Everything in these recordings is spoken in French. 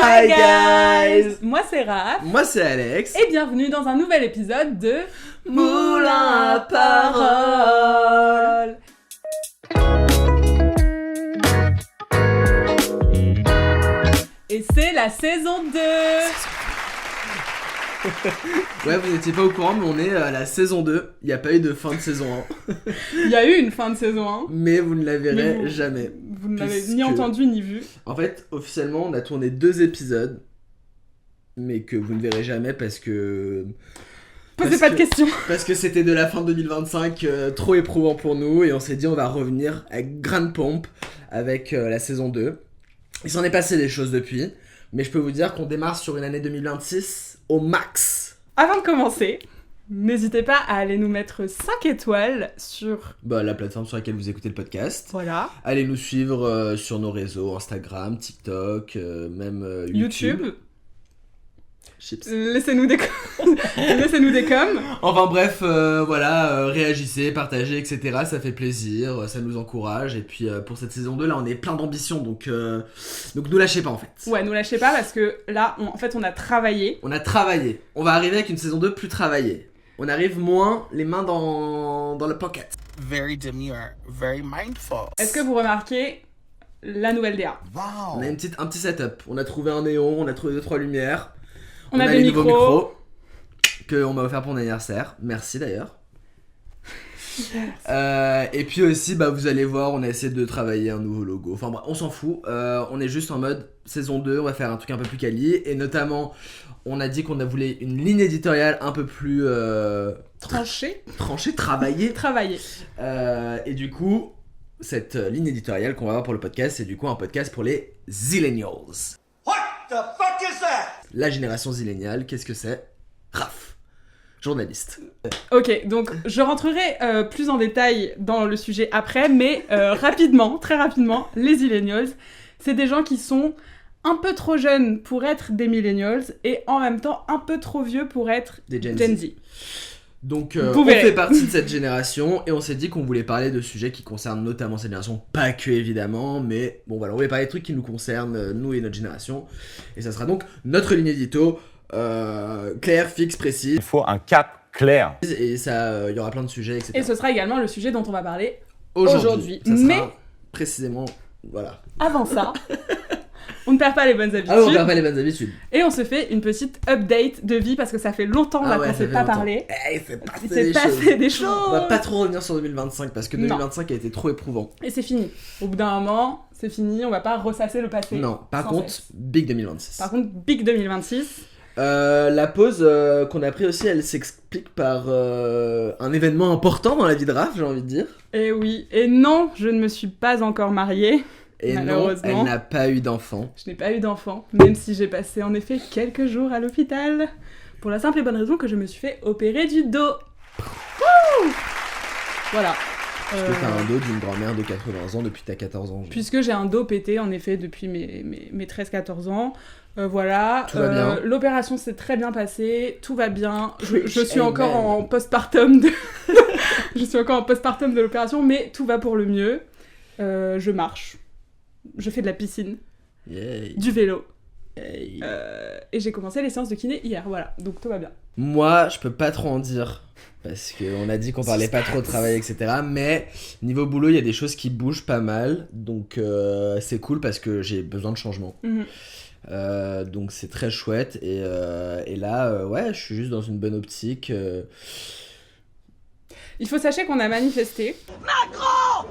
Hi guys! Moi c'est Raph. Moi c'est Alex. Et bienvenue dans un nouvel épisode de Moulin à parole. Et c'est la saison 2. Ouais, vous n'étiez pas au courant, mais on est à la saison 2. Il n'y a pas eu de fin de saison 1. Il y a eu une fin de saison 1. Mais vous ne la verrez jamais. Vous ne l'avez ni entendu ni vu. En fait, officiellement, on a tourné 2 épisodes. Mais que vous ne verrez jamais parce que... Posez pas de questions. Parce que c'était de la fin 2025, trop éprouvant pour nous. Et on s'est dit, on va revenir avec grande pompe avec la saison 2. Il s'en est passé des choses depuis. Mais je peux vous dire qu'on démarre sur une année 2026 au max. Avant de commencer, n'hésitez pas à aller nous mettre 5 étoiles sur... la plateforme sur laquelle vous écoutez le podcast. Voilà. Allez nous suivre sur nos réseaux, Instagram, TikTok, même YouTube. Chips. Laissez-nous des coms. Enfin bref, réagissez, partagez, etc. Ça fait plaisir, ça nous encourage. Et puis pour cette saison 2, là, on est plein d'ambition. Donc nous lâchez pas en fait. Ouais, nous lâchez pas parce que là, on a travaillé. On a travaillé. On va arriver avec une saison 2 plus travaillée. On arrive moins les mains dans le pocket. Very demure, very mindful. Est-ce que vous remarquez la nouvelle DA? Wow. On a un petit setup. On a trouvé un néon, on a trouvé 2-3 lumières. On a des les micros. nouveaux micros qu'on m'a offert pour mon anniversaire. Merci d'ailleurs. Et puis aussi, vous allez voir, on a essayé de travailler un nouveau logo. Enfin bref, on s'en fout. On est juste en mode saison 2, on va faire un truc un peu plus quali. Et notamment, on a dit qu'on a voulu une ligne éditoriale un peu plus... Tranchée, travaillée. Et du coup, cette ligne éditoriale qu'on va avoir pour le podcast, c'est du coup un podcast pour les Zillennials. What the fuck is that? La génération zilléniale, qu'est-ce que c'est? Raph, journaliste. Ok, donc je rentrerai plus en détail dans le sujet après, mais rapidement, très rapidement, les Zillennials, c'est des gens qui sont un peu trop jeunes pour être des Millennials et en même temps un peu trop vieux pour être des Gen Z. Donc on fait partie de cette génération et on s'est dit qu'on voulait parler de sujets qui concernent notamment cette génération, pas que évidemment, mais on voulait parler de trucs qui nous concernent, nous et notre génération. Et ça sera donc notre ligne édito, claire, fixe, précise. Il faut un cap clair. Et ça, il y aura plein de sujets, etc. Et ce sera également le sujet dont on va parler aujourd'hui. Ça sera mais précisément, voilà. Avant ça... On ne perd pas les bonnes habitudes. On perd pas les bonnes habitudes. Et on se fait une petite update de vie parce que ça fait longtemps qu'on s'est pas parlé. Il s'est passé des choses. On va pas trop revenir sur 2025 parce que 2025 a été trop éprouvant. Et c'est fini. Au bout d'un moment, c'est fini. On va pas ressasser le passé. Non. Par contre, big 2026. Big 2026. La pause qu'on a pris aussi, elle s'explique par un événement important dans la vie de Raph, j'ai envie de dire. Et oui. Et non, je ne me suis pas encore mariée. Et non, elle n'a pas eu d'enfant. Je n'ai pas eu d'enfant, même si j'ai passé en effet quelques jours à l'hôpital. Pour la simple et bonne raison que je me suis fait opérer du dos. Voilà. Parce que t'as un dos d'une grand-mère de 80 ans depuis t'as 14 ans. Puisque j'ai un dos pété, en effet, depuis mes 13-14 ans. Voilà. Tout va bien. L'opération s'est très bien passée, tout va bien. Je suis encore en postpartum je suis encore en postpartum de l'opération, mais tout va pour le mieux. Je marche. Je fais de la piscine, du vélo, et j'ai commencé les séances de kiné hier, voilà, donc tout va bien. Moi, je peux pas trop en dire, parce qu'on a dit qu'on parlait pas trop de travail, etc. Mais niveau boulot, il y a des choses qui bougent pas mal, donc c'est cool parce que j'ai besoin de changement. Donc c'est très chouette, et là, je suis juste dans une bonne optique. Il faut sachez qu'on a manifesté. Macron!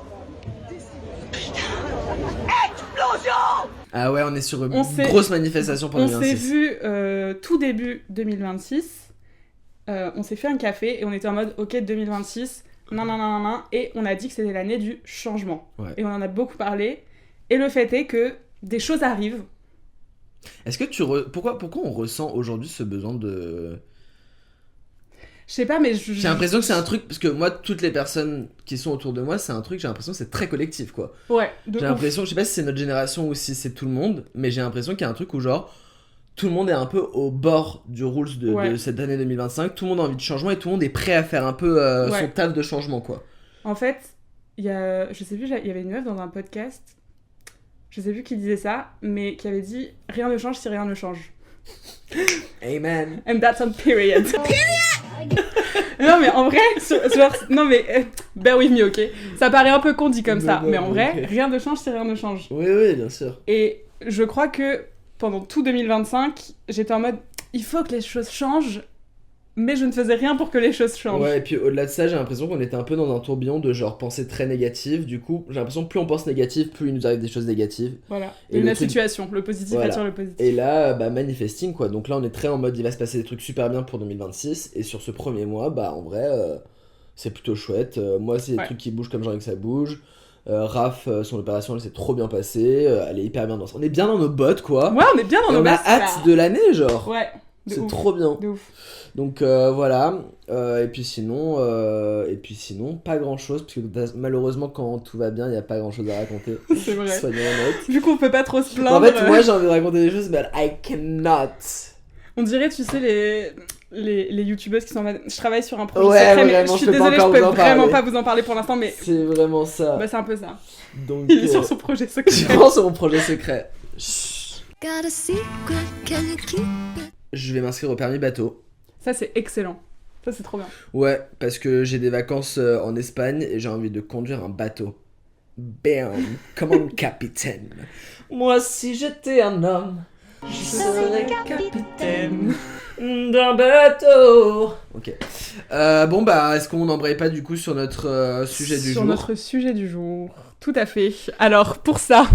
Explosion! Ah ouais, on est sur une grosse manifestation pour 2026. On s'est vu tout début 2026. On s'est fait un café et on était en mode ok 2026, et on a dit que c'était l'année du changement. Ouais. Et on en a beaucoup parlé. Et le fait est que des choses arrivent. Est-ce que pourquoi on ressent aujourd'hui ce besoin de... Je sais pas, mais j'ai l'impression que c'est un truc, parce que moi, toutes les personnes qui sont autour de moi, c'est un truc, j'ai l'impression que c'est très collectif, quoi. Ouais. J'ai l'impression, je sais pas si c'est notre génération ou si c'est tout le monde, mais j'ai l'impression qu'il y a un truc où genre, tout le monde est un peu au bord du rules de cette année 2025, tout le monde a envie de changement et tout le monde est prêt à faire un peu son taf de changement, quoi. En fait, je sais plus, il y avait une meuf dans un podcast, je sais plus qui disait ça, mais qui avait dit « Rien ne change si rien ne change ». Amen. And that's on period. Non mais en vrai, non mais bear with me, ok. Ça paraît un peu con dit comme ça, mais en vrai, okay. Rien ne change si rien ne change. Oui, bien sûr. Et je crois que pendant tout 2025, j'étais en mode il faut que les choses changent, mais je ne faisais rien pour que les choses changent. Ouais, et puis au-delà de ça, j'ai l'impression qu'on était un peu dans un tourbillon de genre pensée très négative. Du coup, j'ai l'impression que plus on pense négatif, plus il nous arrive des choses négatives. Voilà, Et la situation, le positif attire le positif. Et là, manifesting quoi. Donc là, on est très en mode il va se passer des trucs super bien pour 2026. Et sur ce premier mois, en vrai, c'est plutôt chouette. Moi, c'est des trucs qui bougent comme j'ai envie que ça bouge. Raph, son opération, elle s'est trop bien passée. Elle est hyper bien dans ça. On est bien dans nos bottes, quoi. Ouais, on est bien dans nos bottes. On a hâte de l'année, genre. Ouais. C'est trop bien. De ouf. Donc voilà. Et puis sinon, pas grand chose. Parce que malheureusement, quand tout va bien, il n'y a pas grand chose à raconter. C'est vrai. Soyons honnêtes. Vu qu'on peut pas trop se plaindre. En fait, moi j'ai envie de raconter des choses, mais I cannot. On dirait, tu sais, les youtubeuses qui sont en mode je travaille sur un projet secret, mais je suis désolée, je peux vraiment pas vous en parler pour l'instant, mais c'est vraiment ça. Bah c'est un peu ça. Donc il est sur son projet secret. Je pense sur mon projet secret. Got a secret, can you keep it? Je vais m'inscrire au permis bateau. Ça c'est excellent. Ça c'est trop bien. Ouais, parce que j'ai des vacances en Espagne et j'ai envie de conduire un bateau. Bam, come on capitaine. Moi si j'étais un homme, je serais capitaine d'un bateau. Ok. Est-ce qu'on n'embraye pas du coup sur notre sujet du jour ? Sur notre sujet du jour. Tout à fait. Alors, pour ça...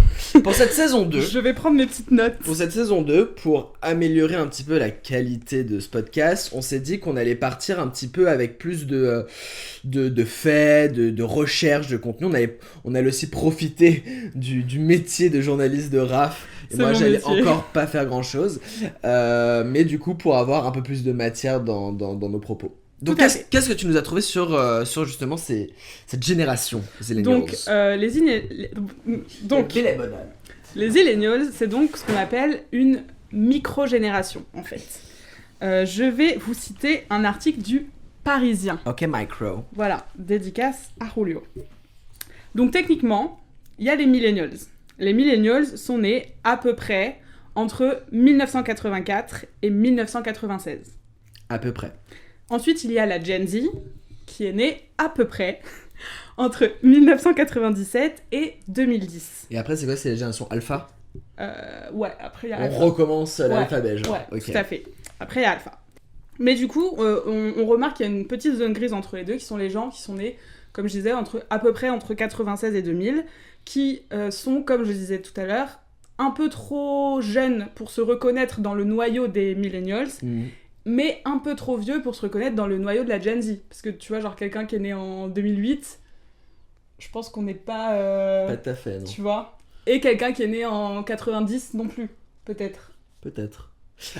Pour cette saison 2... Je vais prendre mes petites notes. Pour cette saison 2, pour améliorer un petit peu la qualité de ce podcast, on s'est dit qu'on allait partir un petit peu avec plus de faits, de recherche, de contenu. On allait aussi profiter du métier de journaliste de Raph. Et moi, j'allais encore pas faire grand-chose. Mais du coup, pour avoir un peu plus de matière dans nos propos. Donc, qu'est-ce que tu nous as trouvé sur justement cette génération, les Zillennials ? Les Zillennials, c'est donc ce qu'on appelle une micro-génération, en fait. Je vais vous citer un article du Parisien. Ok, micro. Voilà, dédicace à Julio. Donc, techniquement, il y a les millennials. Les millennials sont nés à peu près entre 1984 et 1996. À peu près. Ensuite, il y a la Gen Z, qui est née à peu près entre 1997 et 2010. Et après, c'est quoi ? C'est la génération alpha ? Ouais, après il y a alpha. On recommence l'alphabet, genre. Ouais, okay. Tout à fait. Après, il y a alpha. Mais du coup, on remarque qu'il y a une petite zone grise entre les deux, qui sont les gens qui sont nés, comme je disais, à peu près entre 96 et 2000, qui sont, comme je disais tout à l'heure, un peu trop jeunes pour se reconnaître dans le noyau des millennials, mais un peu trop vieux pour se reconnaître dans le noyau de la Gen Z. Parce que tu vois, genre quelqu'un qui est né en 2008, je pense qu'on n'est pas... Pas tout à fait, non. Tu vois ? Et quelqu'un qui est né en 90 non plus, peut-être. Peut-être.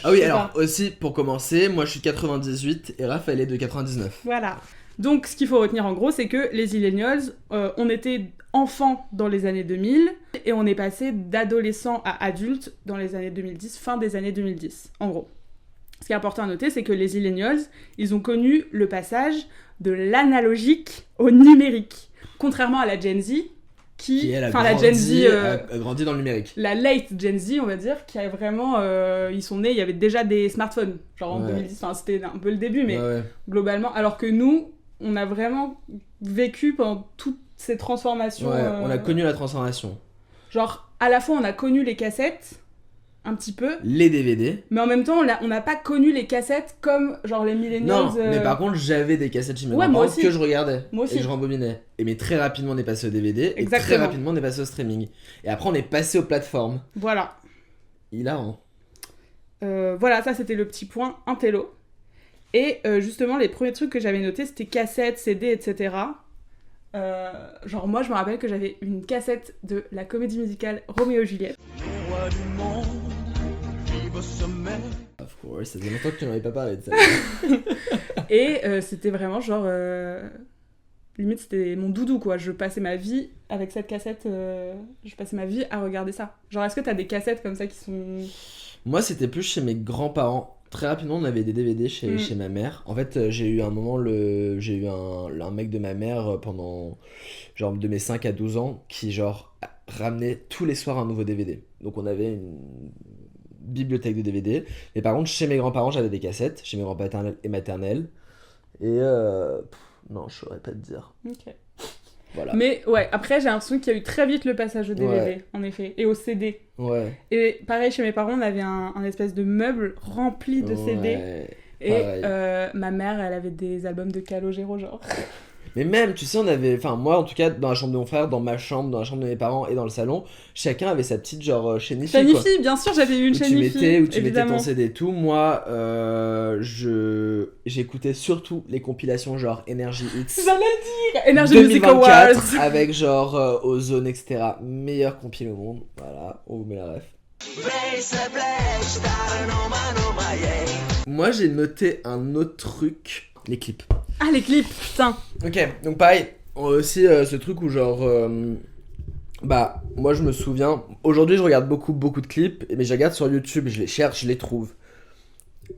Ah oui, alors aussi, pour commencer, moi je suis de 98 et Raph, elle est de 99. Voilà. Donc ce qu'il faut retenir en gros, c'est que les Zillennials, on était enfants dans les années 2000 et on est passé d'adolescents à adultes dans les années 2010, fin des années 2010, en gros. Ce qui est important à noter, c'est que les Zillennials, ils ont connu le passage de l'analogique au numérique. Contrairement à la Gen Z, la Gen Z a grandi dans le numérique. La late Gen Z, on va dire, qui a vraiment... ils sont nés, il y avait déjà des smartphones, genre en 2010, c'était un peu le début, mais globalement. Alors que nous, on a vraiment vécu pendant toutes ces transformations. Ouais, on a connu la transformation. Genre, à la fois, on a connu les cassettes, un petit peu. Les DVD. Mais en même temps, on n'a pas connu les cassettes comme genre les millennials. Non, mais par contre, j'avais des cassettes chez mes parents que je regardais. Moi aussi. Et je rembobinais. Mais très rapidement, on est passé au DVD. Exactement. Et très rapidement, on est passé au streaming. Et après, on est passé aux plateformes. Voilà. Hilarant. Voilà, ça, c'était le petit point intello. Et justement, les premiers trucs que j'avais notés, c'était cassettes, CD, etc. Genre, moi, je me rappelle que j'avais une cassette de la comédie musicale Roméo et Juliette. Of course, ça faisait longtemps que tu n'avais pas parlé de ça. Et c'était vraiment genre... limite, c'était mon doudou, quoi. Je passais ma vie avec cette cassette. Je passais ma vie à regarder ça. Genre, est-ce que t'as des cassettes comme ça qui sont... Moi, c'était plus chez mes grands-parents. très rapidement, on avait des DVD chez ma mère. En fait, j'ai eu un moment, j'ai eu un mec de ma mère pendant, genre, de mes 5 à 12 ans, qui, genre, ramenait tous les soirs un nouveau DVD. Donc, on avait une bibliothèque de DVD. Mais par contre, chez mes grands-parents, j'avais des cassettes, chez mes grands-parents et maternels. Et, non, je saurais pas te dire. Ok. Voilà. Mais ouais, après j'ai l'impression qu'il y a eu très vite le passage au DVD, Ouais. en effet, et au CD. Ouais. Et pareil, chez mes parents, on avait un espèce de meuble rempli de CD. Ouais. Et Pareil. ma mère, elle avait des albums de Calogero, genre. Mais même, tu sais, on avait... Enfin, moi, en tout cas, dans la chambre de mon frère, dans ma chambre, dans la chambre de mes parents et dans le salon, chacun avait sa petite, genre, chaîne IFI, quoi. Shanifi, bien sûr, j'avais eu une Où tu Shanifi, mettais évidemment. ton CD et tout. Moi, j'écoutais surtout les compilations genre Energy Hits J'allais dire Energy Music 2024 Awards. avec genre Ozone, etc. Meilleur compil au monde. Voilà, on vous met la ref. Moi, j'ai noté un autre truc, les clips. Ah, les clips, putain. Ok, donc pareil, aussi ce truc où genre... bah, moi je me souviens... Aujourd'hui je regarde beaucoup de clips, mais je regarde sur YouTube, je les cherche, je les trouve.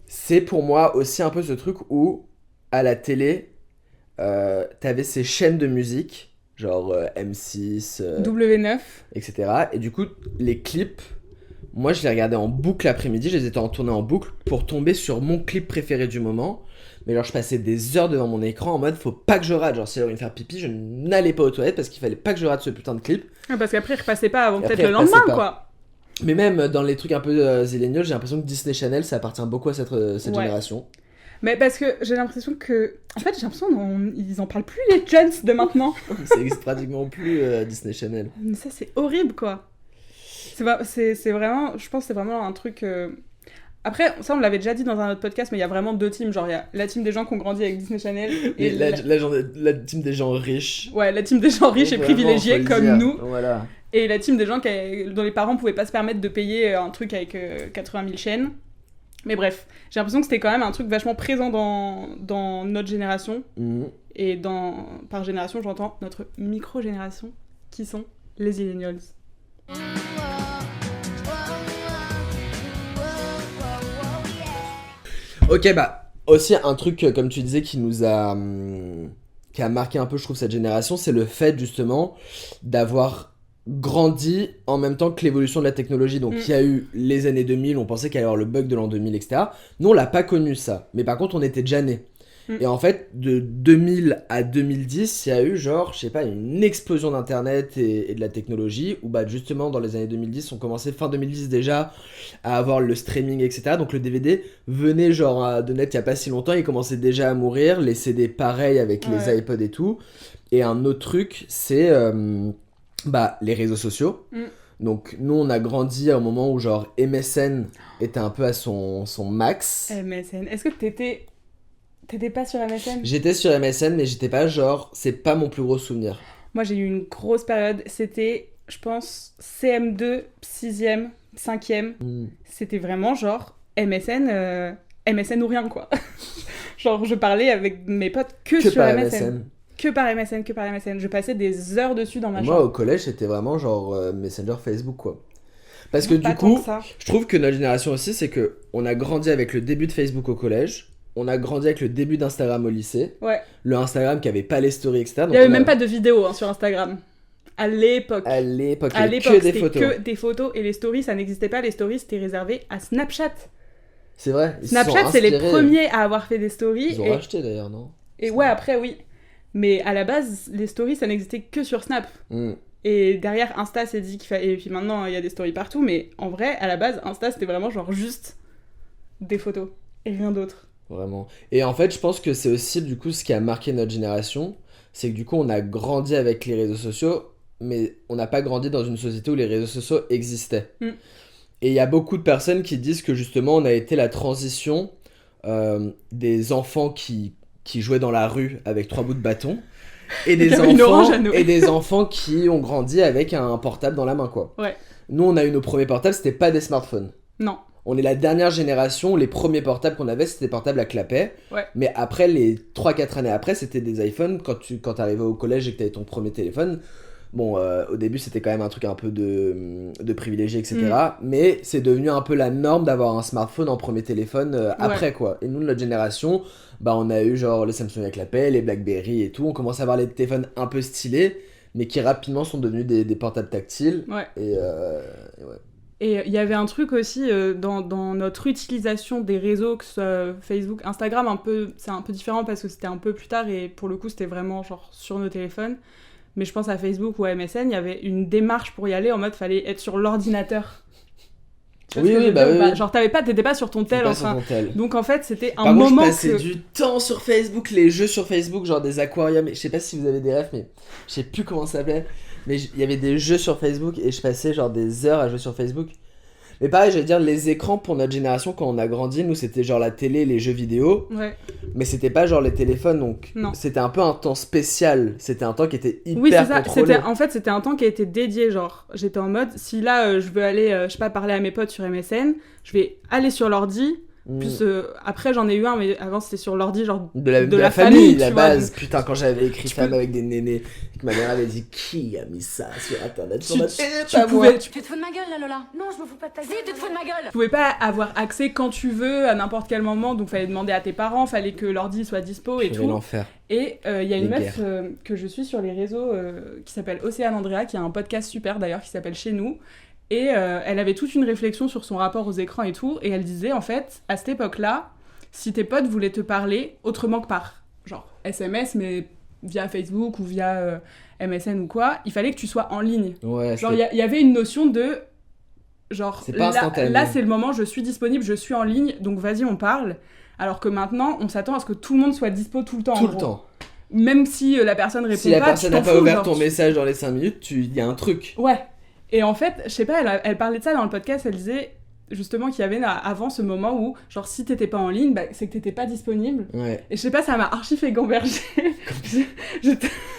C'est pour moi aussi un peu ce truc où, à la télé, t'avais ces chaînes de musique, genre M6, W9. etc. Et du coup, les clips, moi je les regardais en boucle l'après-midi, je les étais en tournée en boucle pour tomber sur mon clip préféré du moment. Mais genre je passais des heures devant mon écran en mode faut pas que je rate, genre si j'avais envie de faire pipi je n'allais pas aux toilettes parce qu'il fallait pas que je rate ce putain de clip. Ah, parce qu'après, il repassait pas avant Et peut-être après, le il lendemain, repassait pas. quoi. Mais même dans les trucs un peu zilléniaux, j'ai l'impression que Disney Channel ça appartient beaucoup à cette Ouais. génération. Mais parce que j'ai l'impression que... En fait, j'ai l'impression qu'ils en parlent plus, les jeunes de maintenant. Ça existe pratiquement plus Disney Channel. Mais ça, c'est horrible, quoi. C'est vraiment... Je pense que c'est vraiment un truc... Après, ça, on l'avait déjà dit dans un autre podcast, mais il y a vraiment deux teams. Genre, il y a la team des gens qui ont grandi avec Disney Channel et La team des gens riches. Ouais, la team des gens riches et Vraiment, privilégiés faut le comme dire. nous. Voilà. Et la team des gens dont les parents pouvaient pas se permettre de payer un truc avec 80 000 chaînes. Mais bref, j'ai l'impression que c'était quand même un truc vachement présent dans notre génération. Mhm. Et par génération, j'entends notre micro-génération, qui sont les Millennials. Ok, bah, aussi un truc, comme tu disais, qui a marqué un peu, je trouve, cette génération, c'est le fait, justement, d'avoir grandi en même temps que l'évolution de la technologie. Donc, il y a eu les années 2000, on pensait qu'il allait y avoir le bug de l'an 2000, etc. Nous, on l'a pas connu, ça. Mais par contre, on était déjà nés. Et en fait, de 2000 à 2010, il y a eu genre, je sais pas, une explosion d'internet et de la technologie, où bah justement dans les années 2010, on commençait fin 2010 déjà à avoir le streaming, etc. Donc le DVD venait genre de net il y a pas si longtemps, il commençait déjà à mourir, les CD pareil avec les iPods et tout. Et un autre truc, c'est bah les réseaux sociaux. Donc nous on a grandi à un moment où genre MSN était un peu à son max. MSN, est-ce que T'étais pas sur MSN ? J'étais sur MSN, mais j'étais pas genre... C'est pas mon plus gros souvenir. Moi, j'ai eu une grosse période. C'était, je pense, CM2, 6e, 5e. C'était vraiment genre MSN ou rien, quoi. Genre, je parlais avec mes potes que sur par MSN. Que par MSN. Je passais des heures dessus dans ma chambre. Moi, au collège, c'était vraiment genre Messenger Facebook, quoi. Parce que Pas du tant coup, que ça. je trouve que notre génération aussi, c'est que on a grandi avec le début de Facebook au collège. On a grandi avec le début d'Instagram au lycée. Ouais. Le Instagram qui avait pas les stories, etc. Il y avait même pas de vidéos sur Instagram. À l'époque. À l'époque, À il y avait l'époque, que des c'était photos. que des photos et les stories, ça n'existait pas. Les stories, c'était réservé à Snapchat. C'est vrai. Ils se Snapchat, sont c'est les inspirés. premiers à avoir fait des stories. Ils ont racheté d'ailleurs, non ? Et ouais, après, oui. Mais à la base, les stories, ça n'existait que sur Snap. Et derrière, Insta s'est dit qu'il fallait... Et puis maintenant, il y a des stories partout. Mais en vrai, à la base, Insta, c'était vraiment genre juste des photos. Et rien d'autre. Vraiment. Et en fait, je pense que c'est aussi du coup ce qui a marqué notre génération. C'est que du coup, on a grandi avec les réseaux sociaux, mais on n'a pas grandi dans une société où les réseaux sociaux existaient. Et il y a beaucoup de personnes qui disent que justement, on a été la transition des enfants qui jouaient dans la rue avec 3 bouts de bâton. Et des enfants qui ont grandi avec un portable dans la main, quoi. Ouais. Nous, on a eu nos premiers portables, c'était pas des smartphones. Non. On est la dernière génération, les premiers portables qu'on avait, c'était des portables à clapet. Ouais. Mais après, les 3-4 années après, c'était des iPhones. Quand t'arrivais au collège et que t'avais ton premier téléphone, Bon, au début, c'était quand même un truc un peu de privilégié, etc. Mais c'est devenu un peu la norme d'avoir un smartphone en premier téléphone après, quoi. Et nous, de notre génération, bah, on a eu genre les Samsung avec l'appel, les BlackBerry et tout. On commence à avoir les téléphones un peu stylés, mais qui rapidement sont devenus des portables tactiles. Ouais. Et ouais. Et il y avait un truc aussi dans notre utilisation des réseaux, que ce soit Facebook, Instagram, c'est un peu différent parce que c'était un peu plus tard et pour le coup, c'était vraiment genre sur nos téléphones. Mais je pense à Facebook ou à MSN, il y avait une démarche pour y aller en mode fallait être sur l'ordinateur. Oui, bah oui. Genre t'étais pas sur ton tel, sur ton tel. Donc en fait c'était un Par moment contre, je passais du temps sur Facebook, les jeux sur Facebook, genre des aquariums. Je sais pas si vous avez des rêves, mais je sais plus comment ça s'appelait. Mais il y avait des jeux sur Facebook et je passais genre des heures à jouer sur Facebook. Mais pareil, j'allais dire, les écrans pour notre génération, quand on a grandi, nous c'était genre la télé, les jeux vidéo. Ouais. Mais c'était pas genre les téléphones, donc non. C'était un peu un temps spécial. C'était un temps qui était hyper oui, c'est ça. contrôlé. En fait, c'était un temps qui a été dédié. Genre, j'étais en mode, si là je veux aller, je sais pas, parler à mes potes sur MSN, je vais aller sur l'ordi. Plus après j'en ai eu un, mais avant c'était sur l'ordi, genre de la famille, la base. Donc... Putain, quand j'avais écrit femme avec des nénés, que ma mère avait dit qui a mis ça sur internet, tu te fous de ma gueule là, Lola? Non, je me fous pas de ta gueule. Si, tu te fous de ma gueule. Tu pouvais pas avoir accès quand tu veux à n'importe quel moment, donc fallait demander à tes parents, fallait que l'ordi soit dispo et tout. L'enfer. Et il y a une meuf que je suis sur les réseaux qui s'appelle Océane Andrea, qui a un podcast super d'ailleurs qui s'appelle Chez nous. Et elle avait toute une réflexion sur son rapport aux écrans et tout, et elle disait en fait, à cette époque-là, si tes potes voulaient te parler autrement que par genre SMS, mais via Facebook ou via MSN ou quoi, il fallait que tu sois en ligne. Ouais, genre il y avait une notion de genre c'est pas instantané. Là c'est le moment, je suis disponible, je suis en ligne, donc vas-y on parle. Alors que maintenant, on s'attend à ce que tout le monde soit dispo tout le temps. Tout le temps. Même si la personne répond pas, si la personne n'a pas fous, ouvert genre, ton message dans les 5 minutes, il y a un truc. Ouais. Et en fait, je sais pas, elle parlait de ça dans le podcast, elle disait justement qu'il y avait avant ce moment où, genre, si t'étais pas en ligne, bah, c'est que t'étais pas disponible. Ouais. Et je sais pas, ça m'a archi fait gamberger.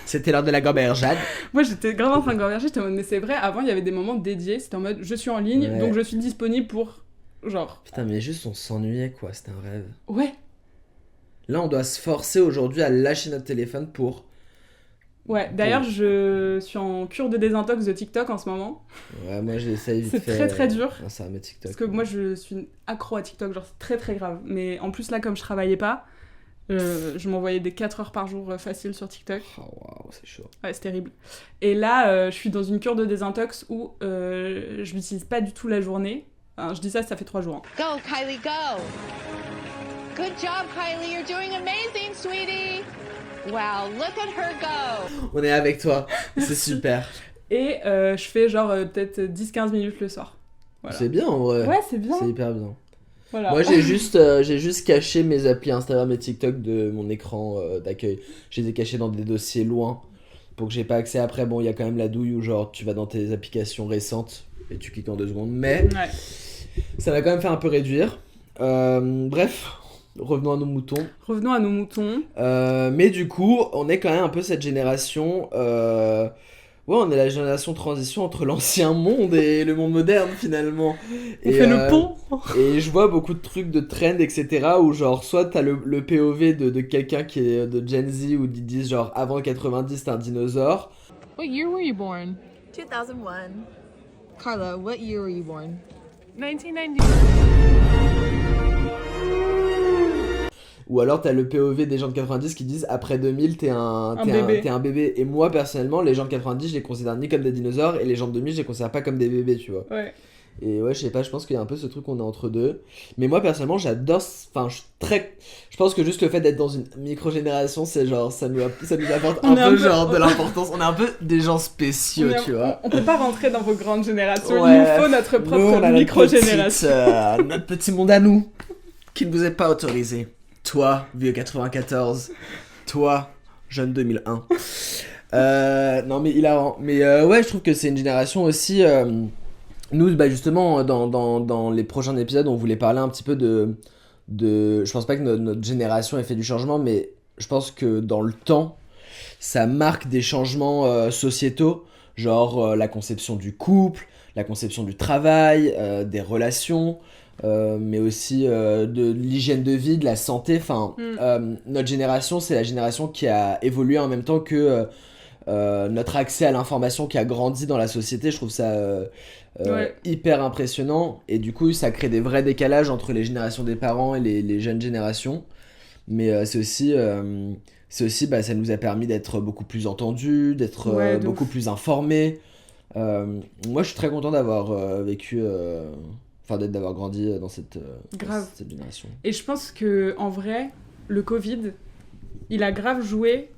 C'était l'heure de la gambergeade. Moi, j'étais grave en train de gamberger, j'étais en mode, mais c'est vrai, avant, il y avait des moments dédiés, c'était en mode, je suis en ligne, donc je suis disponible pour, genre... Putain, mais juste, on s'ennuyait, quoi, c'était un rêve. Ouais. Là, on doit se forcer aujourd'hui à lâcher notre téléphone pour... Ouais, d'ailleurs, je suis en cure de désintox de TikTok en ce moment. Ouais, moi j'essaye vite fait. C'est très très dur. Ah, ça va, mais TikTok. Parce que moi je suis accro à TikTok, genre c'est très très grave. Mais en plus là, comme je travaillais pas, je m'envoyais des 4 heures par jour faciles sur TikTok. Oh waouh, c'est chaud. Ouais, c'est terrible. Et là, je suis dans une cure de désintox où je l'utilise pas du tout la journée. Enfin, je dis ça fait 3 jours. Hein. Go, Kylie, go! Good job, Kylie, you're doing amazing, sweetie! Wow, look at her go! On est avec toi, c'est super. Et je fais genre peut-être 10-15 minutes le soir. Voilà. C'est bien en vrai. Ouais, c'est bien. C'est hyper bien. Voilà. Moi j'ai juste caché mes applis Instagram et TikTok de mon écran d'accueil. Je les ai cachés dans des dossiers loin pour que j'ai pas accès après. Bon, il y a quand même la douille où genre tu vas dans tes applications récentes et tu cliques en 2 secondes. Mais ça va quand même faire un peu réduire. Bref. Revenons à nos moutons. Mais du coup, on est quand même un peu cette génération... Ouais, on est la génération transition entre l'ancien monde et le monde moderne, finalement. On fait le pont. Et je vois beaucoup de trucs de trend, etc. Où genre, soit t'as le POV de quelqu'un qui est de Gen Z, où ils disent genre, avant 90, t'es un dinosaure. What year were you born? 2001. Carla, what year were you born? 1990. Ou alors t'as le POV des gens de 90 qui disent après 2000 t'es un bébé. Et moi personnellement les gens de 90 je les considère ni comme des dinosaures et les gens de 2000 je les considère pas comme des bébés, tu vois. Ouais. Et ouais, je sais pas, je pense qu'il y a un peu ce truc qu'on est entre deux. Mais moi personnellement j'adore, enfin je pense que juste le fait d'être dans une micro-génération c'est genre ça nous apporte un peu genre de l'importance. On est un peu des gens spéciaux, tu vois. On peut pas rentrer dans vos grandes générations, ouais. Il nous faut notre propre micro-génération. Notre petit monde à nous qui ne vous est pas autorisé. Toi, vieux 94. Toi, jeune 2001. Non, mais hilarant. Mais ouais, je trouve que c'est une génération aussi... Nous, bah, justement, dans les prochains épisodes, on voulait parler un petit peu de... Je pense pas que notre génération ait fait du changement, mais je pense que dans le temps, ça marque des changements sociétaux. Genre la conception du couple, la conception du travail, des relations... mais aussi de l'hygiène de vie, de la santé. Enfin, notre génération, c'est la génération qui a évolué en même temps que notre accès à l'information qui a grandi dans la société, je trouve ça hyper impressionnant. Et du coup, ça crée des vrais décalages entre les générations des parents et les jeunes générations. Mais c'est aussi, ça nous a permis d'être beaucoup plus entendus, d'être beaucoup plus informés. Moi, je suis très content d'avoir d'avoir grandi dans cette génération. Et je pense que en vrai, le Covid, il a grave joué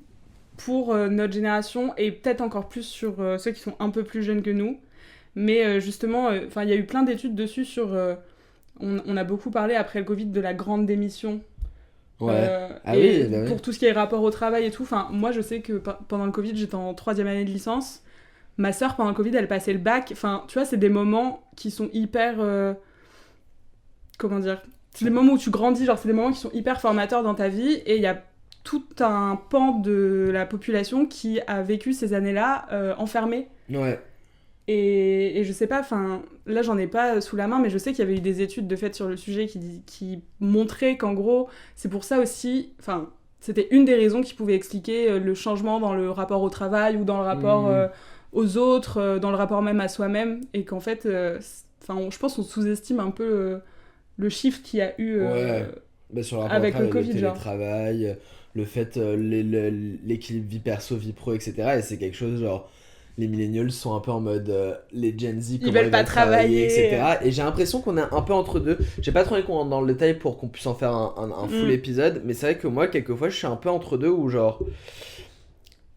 pour notre génération et peut-être encore plus sur ceux qui sont un peu plus jeunes que nous. Mais justement, il y a eu plein d'études dessus sur... on a beaucoup parlé après le Covid de la grande démission. Pour tout ce qui est rapport au travail et tout. Moi, je sais que pendant le Covid, j'étais en 3e année de licence. Ma sœur, pendant le Covid, elle passait le bac. Tu vois, c'est des moments qui sont hyper... comment dire ? C'est des moments où tu grandis, genre c'est des moments qui sont hyper formateurs dans ta vie. Et il y a tout un pan de la population qui a vécu ces années-là enfermées. Ouais. Et je sais pas, là j'en ai pas sous la main, mais je sais qu'il y avait eu des études de fait sur le sujet qui montraient qu'en gros, c'est pour ça aussi, c'était une des raisons qui pouvait expliquer le changement dans le rapport au travail ou dans le rapport aux autres, dans le rapport même à soi-même, et qu'en fait, je pense qu'on sous-estime un peu le chiffre qu'il y a eu sur le rapport avec le Covid, le télétravail, le fait, l'équilibre vie perso, vie pro, etc. Et c'est quelque chose genre... Les millennials sont un peu en mode les Gen Z, ils veulent pas travailler, etc. Et j'ai l'impression qu'on est un peu entre deux. J'ai pas trop envie qu'on rentre dans le détail pour qu'on puisse en faire un full épisode, mais c'est vrai que moi, quelquefois, je suis un peu entre deux où genre...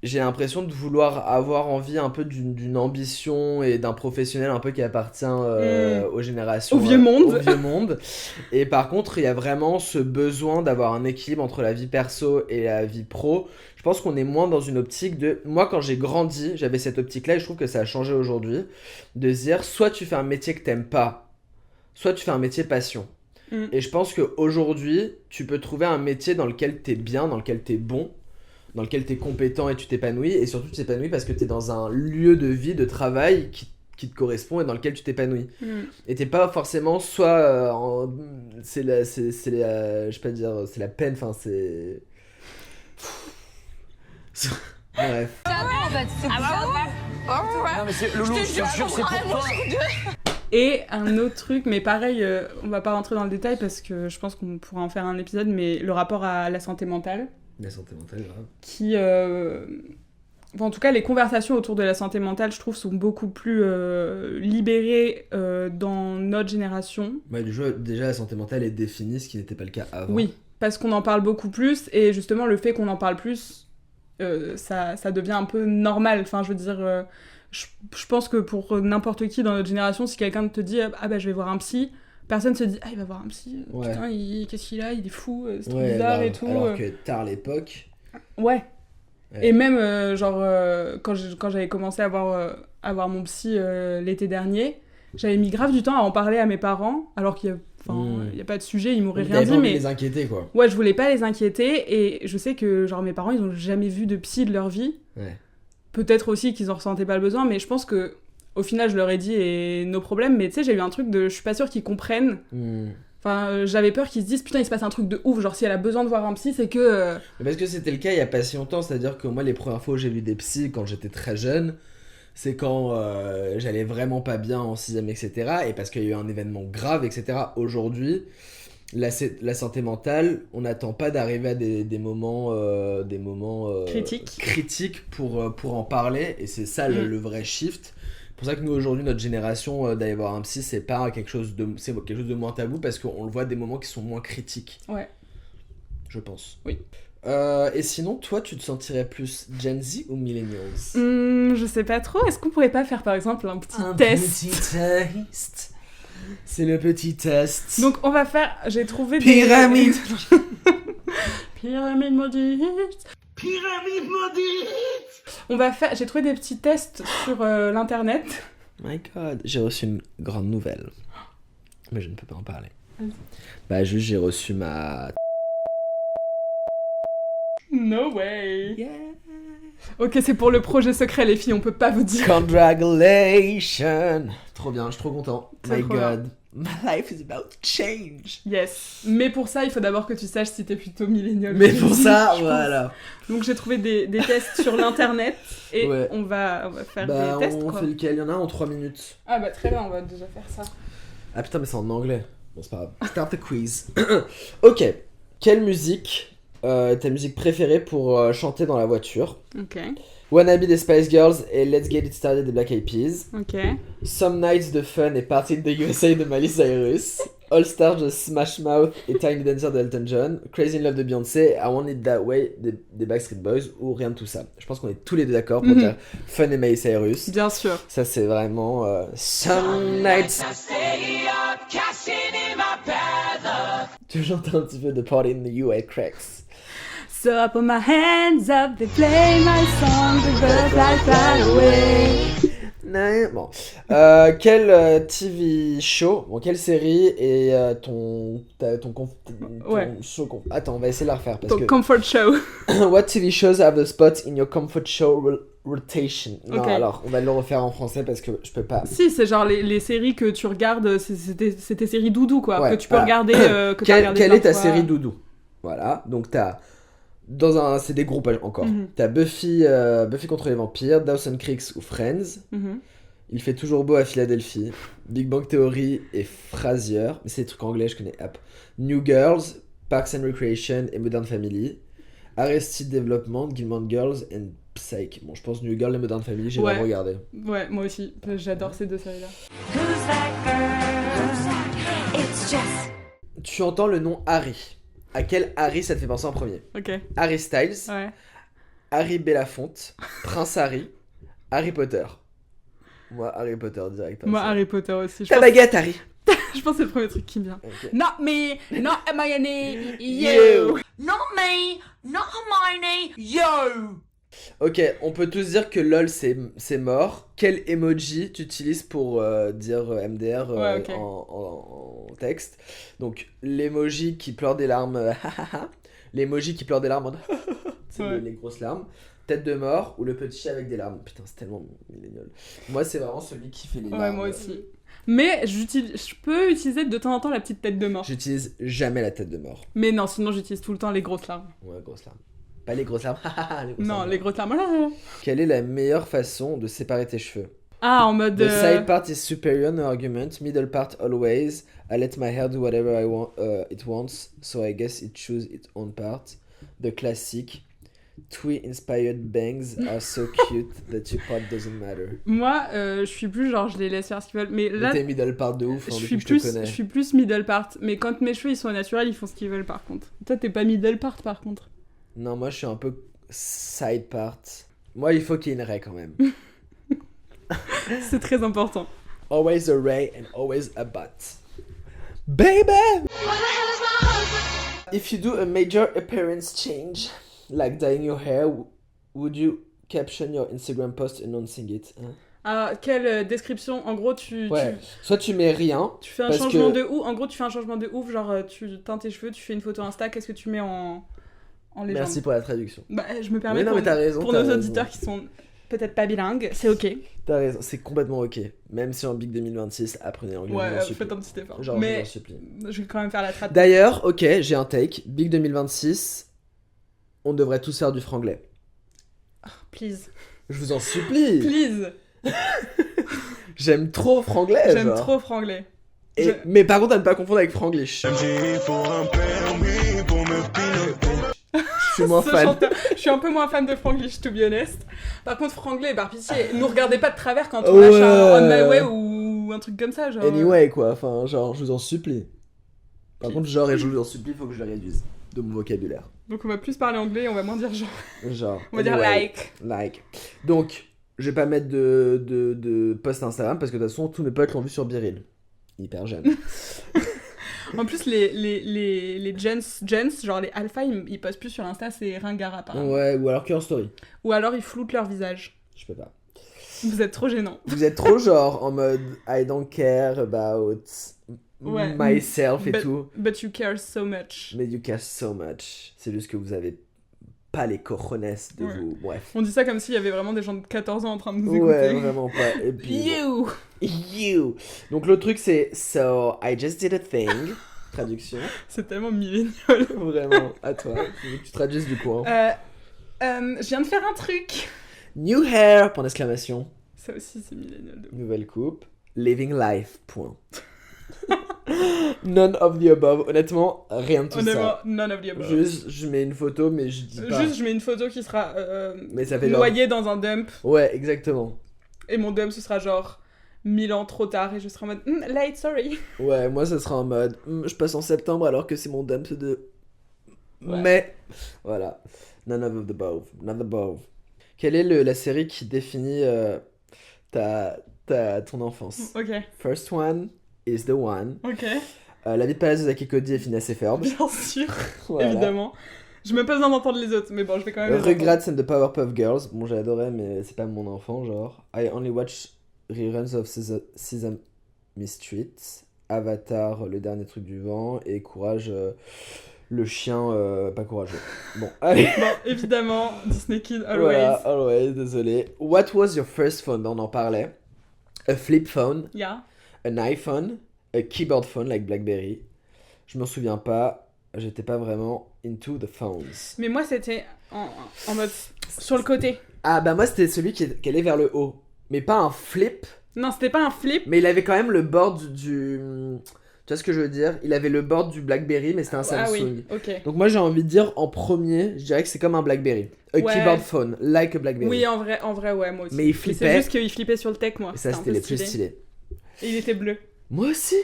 J'ai l'impression de vouloir avoir envie un peu d'une ambition et d'un professionnel un peu qui appartient aux générations... Au vieux monde. Et par contre, il y a vraiment ce besoin d'avoir un équilibre entre la vie perso et la vie pro. Je pense qu'on est moins dans une optique de... Moi, quand j'ai grandi, j'avais cette optique-là et je trouve que ça a changé aujourd'hui. De se dire, soit tu fais un métier que t'aimes pas, soit tu fais un métier passion. Et je pense qu'aujourd'hui, tu peux trouver un métier dans lequel t'es bien, dans lequel t'es bon, dans lequel t'es compétent et tu t'épanouis, et surtout tu t'épanouis parce que t'es dans un lieu de vie, de travail qui te correspond et dans lequel tu t'épanouis. Et t'es pas forcément soit c'est la peine, c'est bref. Non mais c'est Loulou, je te jure, c'est pour toi. Et un autre truc, mais pareil, on va pas rentrer dans le détail parce que je pense qu'on pourra en faire un épisode, mais le rapport à la santé mentale. La santé mentale, grave. Qui, en tout cas, les conversations autour de la santé mentale, je trouve, sont beaucoup plus libérées dans notre génération. Déjà, la santé mentale est définie, ce qui n'était pas le cas avant. Oui, parce qu'on en parle beaucoup plus, et justement, le fait qu'on en parle plus, ça devient un peu normal. Je veux dire, je pense que pour n'importe qui dans notre génération, si quelqu'un te dit « Ah bah, je vais voir un psy », personne se dit « Ah, il va voir un psy, putain, qu'est-ce qu'il a, il est fou, c'est trop bizarre et tout. » Alors que tard l'époque... Ouais. Et même, quand j'avais commencé à avoir mon psy l'été dernier, j'avais mis grave du temps à en parler à mes parents, alors qu'il y a pas de sujet, ils m'auraient rien dit, mais... les inquiéter, quoi. Ouais, je voulais pas les inquiéter, et je sais que, genre, mes parents, ils ont jamais vu de psy de leur vie. Ouais. Peut-être aussi qu'ils en ressentaient pas le besoin, mais je pense que au final, je leur ai dit et nos problèmes, mais tu sais, j'ai eu un truc de... Je suis pas sûre qu'ils comprennent. J'avais peur qu'ils se disent, putain, il se passe un truc de ouf, genre si elle a besoin de voir un psy, c'est que... Parce que c'était le cas il y a pas si longtemps, c'est-à-dire que moi, les premières fois où j'ai vu des psys quand j'étais très jeune, c'est quand j'allais vraiment pas bien en 6ème, etc. Et parce qu'il y a eu un événement grave, etc. Aujourd'hui, la santé mentale, on n'attend pas d'arriver à des moments critiques pour en parler, et c'est ça le vrai shift. C'est pour ça que nous aujourd'hui, notre génération, d'aller voir un psy, c'est quelque chose de moins tabou, parce qu'on le voit à des moments qui sont moins critiques. Ouais. Je pense. Oui. Et sinon, toi, tu te sentirais plus Gen Z ou Millennials? Je sais pas trop. Est-ce qu'on pourrait pas faire par exemple un petit test? C'est le petit test. Donc on va faire. J'ai trouvé Pyramide. Pyramide maudite. Pyramide maudite. J'ai trouvé des petits tests sur l'internet. My God, j'ai reçu une grande nouvelle, mais je ne peux pas en parler. Bah juste j'ai reçu ma... No way. Yeah. Ok, c'est pour le projet secret les filles, on peut pas vous dire. Congratulations. Trop bien, je suis trop content. C'est My trop God. bien. My life is about change. Yes. Mais pour ça, il faut d'abord que tu saches si t'es plutôt millénial. Mais pour ça, voilà. Donc j'ai trouvé des tests sur l'internet et Ouais. on va faire des tests. On quoi. fait lequel? Il y en a un en 3 minutes. Ah bah très bien, on va déjà faire ça. Ah putain, mais c'est en anglais. Bon, c'est pas grave. Start the quiz. Ok. Quelle musique est ta musique préférée pour chanter dans la voiture? Ok. Wannabe des Spice Girls et Let's Get It Started des Black Eyed Peas. Ok. Some Nights de Fun et Party in the USA de Miley Cyrus. All Stars de Smash Mouth et Tiny Dancer de Elton John. Crazy in Love de Beyoncé. I Want It That Way des Backstreet Boys ou rien de tout ça. Je pense qu'on est tous les deux d'accord pour dire Fun et Miley Cyrus. Bien sûr. Ça c'est vraiment Some Nights. Tu chantes un petit peu de Party in the USA Cracks. So I put my hands up, they play my song, the birds fly away. Bon. Quel TV show, quelle série est ton show Attends, on va essayer de la refaire parce que... Comfort show. What TV shows have the spot in your comfort show rotation? Non, Okay. alors, on va le refaire en français parce que je peux pas... Si, c'est genre les séries que tu regardes, c'est tes séries doudou, quoi, Ouais, que tu peux regarder, que t'as regardé Quelle plein est ta de fois. série doudou? Voilà, donc t'as... C'est des groupes encore. Mhm. T'as Buffy contre les vampires, Dawson Creek ou Friends. Mhm. Il fait toujours beau à Philadelphie. Big Bang Theory et Frasier. Mais c'est des trucs anglais, je connais. Hop. New Girls, Parks and Recreation et Modern Family. Arrested Development, Gilmore Girls and Psych. Bon, je pense New Girl et Modern Family, j'ai Ouais. vraiment regardé. Ouais, moi aussi, j'adore ces deux séries-là. Tu entends le nom Harry. À quel Harry ça te fait penser en premier? Ok. Harry Styles, Ouais. Harry Belafonte, Prince Harry, Harry Potter. Moi, Harry Potter direct. Moi, Harry Potter aussi. Ta baguette, Harry. Je pense que c'est le premier truc qui me vient. Ok. Not me, not Hermione, You. Not me, not Hermione, you. Ok, on peut tous dire que LOL c'est mort. Quel emoji tu utilises pour dire MDR Ouais, ok. en texte? Donc l'emoji qui pleure des larmes, l'emoji qui pleure des larmes, c'est Ouais. les grosses larmes. Tête de mort ou le petit chat avec des larmes. Putain, c'est tellement millénial. Moi, c'est vraiment celui qui fait les larmes. Ouais, moi aussi. Mais je peux utiliser de temps en temps la petite tête de mort. J'utilise jamais la tête de mort. Mais non, sinon j'utilise tout le temps les grosses larmes. Ouais, grosses larmes. Pas les grosses larmes. Les grosses Non, larmes. les grosses larmes. Quelle est la meilleure façon de séparer tes cheveux? Ah, en mode. The side part is superior, no argument. Middle part always. I let my hair do whatever I want, it wants, so I guess it choose its own part. The classic. Twee-inspired bangs are so cute that your part doesn't matter. Moi, je suis plus genre, je les laisse faire ce qu'ils veulent. Mais Mais là, t'es middle part de ouf, hein, je depuis suis que je te connais. je suis plus middle part. Mais quand mes cheveux ils sont naturels, ils font ce qu'ils veulent par contre. Toi, t'es pas middle part par contre. Non, moi je suis un peu side part. Moi, il faut qu'il y ait une raie quand même. C'est très important. Always a ray and always a butt. Baby! If you do a major appearance change, like dyeing your hair, would you caption your Instagram post announcing it? Hein? Ah, quelle description? En gros, Ouais. Soit tu mets rien. tu fais un Parce changement que- de ouf. En gros, tu fais un changement de ouf. Genre, tu teintes tes cheveux, tu fais une photo Insta. Qu'est-ce que tu mets en légende? Merci pour la traduction. Bah, je me permets Oui, non, pour, mais t'as raison, pour t'as nos raison. auditeurs qui sont peut-être pas bilingues, c'est ok. T'as raison, c'est complètement ok. Même si en Big 2026, apprenez l'anglais. Ouais, je vous en supplie. faites un petit effort. Genre, je mais vous en supplie. je vais quand même faire la trad. D'ailleurs, ok, j'ai un take. Big 2026, on devrait tous faire du franglais. Please. Je vous en supplie. Please. J'aime trop franglais. J'aime genre. trop franglais. Et- Mais par contre, à ne pas confondre avec franglish. Je suis moins Ce fan. chanteur. Je suis un peu moins fan de Franglish, to be honest. Par contre, franglais, par pitié, nous regardez pas de travers quand on lâche un On My Way ou un truc comme ça. Genre... Anyway, quoi. Enfin, genre, je vous en supplie. Par contre, genre, et je vous en supplie, il faut que je le réduise de mon vocabulaire. Donc on va plus parler anglais, on va moins dire genre. Genre. On va dire like. Like. Donc, je vais pas mettre de post Instagram parce que de toute façon, tous mes potes l'ont vu sur Biril. Hyper jeune. En plus, les gens, genre les alpha, ils postent plus sur Insta, c'est ringard apparemment. Ouais, ou alors que en story. Ou alors ils floutent leur visage. Je peux pas. Vous êtes trop gênants. Vous êtes trop genre en mode I don't care about Ouais. myself et But- tout. But you care so much. Mais you care so much. C'est juste que vous avez pas les cojones de Ouais. vous. Bref. On dit ça comme s'il y avait vraiment des gens de 14 ans en train de nous Ouais, écouter. vraiment pas. Et puis, You. Donc l'autre truc c'est So I just did a thing. Traduction. C'est tellement millénial. Vraiment. À toi. Tu traduises du coup. Hein. Je viens de faire un truc. New hair. Point d'exclamation. Ça aussi, c'est millénial de ouf. Nouvelle coupe. Living life. Point. None of the above. Honnêtement, rien de tout Honnêtement, ça. none of the above. Juste, je mets une photo, mais je dis pas. Juste, je mets une photo qui sera Mais ça fait noyée dans un dump. Ouais, exactement. Et mon dump, ce sera genre 1000 ans trop tard. Et je serai en mode late, sorry. Ouais, moi ça sera en mode je passe en septembre alors que c'est mon dump de Ouais. mais voilà. None of the above. None of the above. Quelle est la série qui définit ton enfance? Ok, First one is the one. ok. La vie de Palace de Zack et Cody et Phineas et Ferb. Bien sûr, Voilà. évidemment. Je me pas besoin d'entendre les autres, mais bon, je vais quand même les entendre. Rugrats and the Powerpuff Girls. Bon, j'ai adoré, mais c'est pas mon enfant, genre. I only watch reruns of Sesame Street. Avatar, le dernier truc du vent. Et Courage, le chien pas courageux. Bon, allez. Bon, évidemment, Disney Kid, always. Voilà, always, désolé. What was your first phone? On en parlait. A flip phone, Yeah. an iPhone, a keyboard phone like BlackBerry. Je m'en souviens pas. J'étais pas vraiment into the phones. Mais moi, c'était en mode sur le côté. Ah bah moi c'était celui qui allait vers le haut. Mais pas un flip. Non, c'était pas un flip. Mais il avait quand même le bord du... Tu vois ce que je veux dire? Il avait le bord du BlackBerry, mais c'était un Samsung. Ah oui, ok. Donc moi j'ai envie de dire en premier, je dirais que c'est comme un BlackBerry. A Ouais. keyboard phone, like a BlackBerry. Oui, en vrai, ouais, moi aussi. Mais il flippait. C'est juste qu'il flippait sur le tech, moi. Et ça c'était les plus stylés. Et il était bleu. Moi aussi.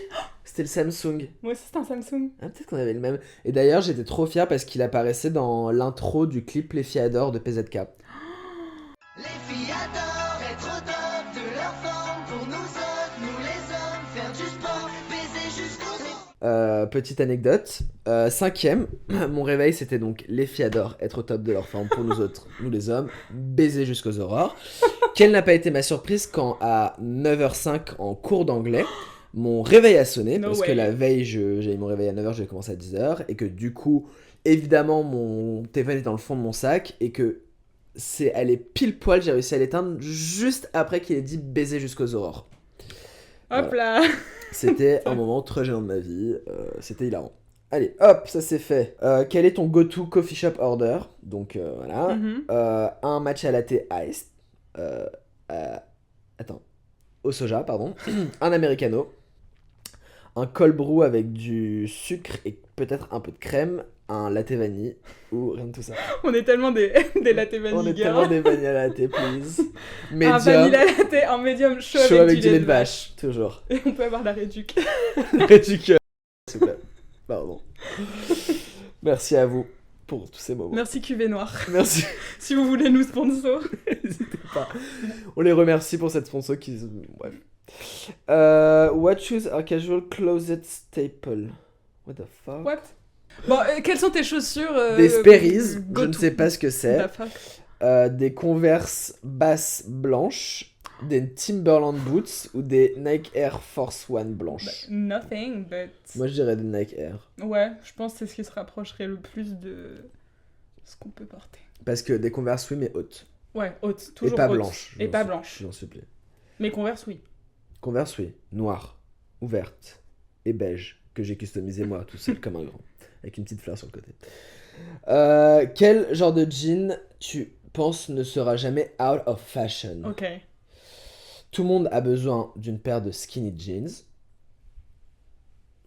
C'était le Samsung. Moi aussi, c'était un Samsung. Ah, peut-être qu'on avait le même. Et d'ailleurs j'étais trop fier parce qu'il apparaissait dans l'intro du clip Les filles adorent de PZK. Les filles adorent être au top de leur forme. Pour nous autres, nous les hommes, faire du sport, baiser jusqu'aux os. Petite anecdote, 5ème, mon réveil c'était donc les filles adorent être au top de leur forme pour nous autres, nous les hommes, baiser jusqu'aux aurores. Quelle n'a pas été ma surprise quand à 9h05 en cours d'anglais, mon réveil a sonné, No parce way. que la veille j'ai eu mon réveil à 9h, j'ai commencé à 10h, et que du coup, évidemment mon téléphone est dans le fond de mon sac, et que elle est pile poil, j'ai réussi à l'éteindre juste après qu'il ait dit baiser jusqu'aux aurores. Hop là. C'était un moment très gênant de ma vie, c'était hilarant. Allez, hop, ça c'est fait. Quel est ton go-to coffee shop order? Donc voilà. Mhm. Un matcha latte iced. Attends. Au soja, pardon. Un americano. Un cold brew avec du sucre et peut-être un peu de crème. Un latte vanille. Ou rien de tout ça. On est tellement des latte On vanille est girls. tellement des vanilla latte, please. Un Medium. vanilla latte en médium chaud, Chaud avec du lait de vache. Toujours. Et on peut avoir la réduc. Réduque. S'il vous plaît. Pardon. Merci à vous pour tous ces moments. Merci Cuvée Noire. Merci. Si vous voulez nous sponsor. N'hésitez pas. On les remercie pour cette sponsor qui... Bref. What shoes are casual closet staple? What the fuck? What? Bon, quelles sont tes chaussures Des Sperry's, je go ne to- sais pas ce que c'est. The fuck? Des Converse basses blanches, des Timberland boots ou des Nike Air Force One blanches. Nothing, but... Moi je dirais des Nike Air. Ouais, je pense que c'est ce qui se rapprocherait le plus de ce qu'on peut porter. Parce que des Converse oui mais hautes. Ouais, haute, toujours Et pas haute. blanches. Et pas blanches. J'en supplie. Mais Converse, oui. Converse oui, noire, ouverte et beige, que j'ai customisé moi tout seul comme un grand. Avec une petite fleur sur le côté. Quel genre de jean tu penses ne sera jamais out of fashion? Ok. Tout le monde a besoin d'une paire de skinny jeans.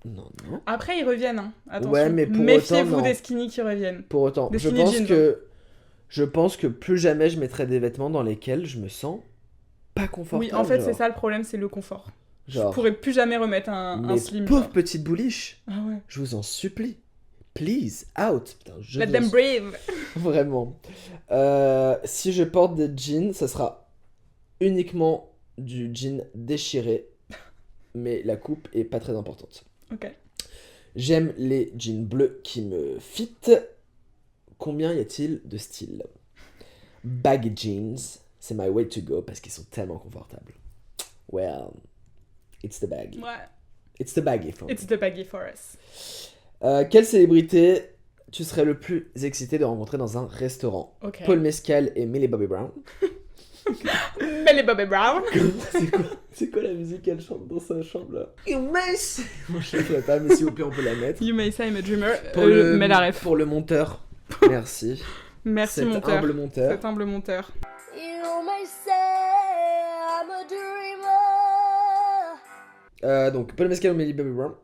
Non. Après, ils reviennent, hein. Attention. Ouais, mais pour Méfiez-vous autant, non. des skinny qui reviennent. Pour autant, Des je skinny pense jeans, je pense que plus jamais je mettrai des vêtements dans lesquels je me sens pas confortable. Oui, en fait, genre. c'est ça le problème, c'est le confort. Genre, Je pourrais plus jamais remettre un mes slim. pauvres genre. petites bouliches, Ah ouais. je vous en supplie. Please, out. Putain, je Let vous them en- breathe. Vraiment. Si je porte des jeans, ça sera uniquement du jean déchiré, mais la coupe est pas très importante. Ok. J'aime les jeans bleus qui me fit. Combien y a-t-il de styles? Baggy jeans, c'est my way to go parce qu'ils sont tellement confortables. Well, it's the baggy. Ouais. It's the baggy for me. It's the baggy for us. Quelle célébrité tu serais le plus excité de rencontrer dans un restaurant? Ok. Paul Mescal et Millie Bobby Brown. Mais les Bobby Brown. C'est quoi la musique qu'elle chante dans sa chambre là? You may say... Moi je la ferai pas, mais s'il vous plaît on peut la mettre. You may say I'm a dreamer. Mais la ref. Pour le monteur, merci. Merci Cet monteur. humble monteur. Cet humble monteur. You may say I'm a dreamer. Donc Paul Mescal ou Millie Bobby Brown.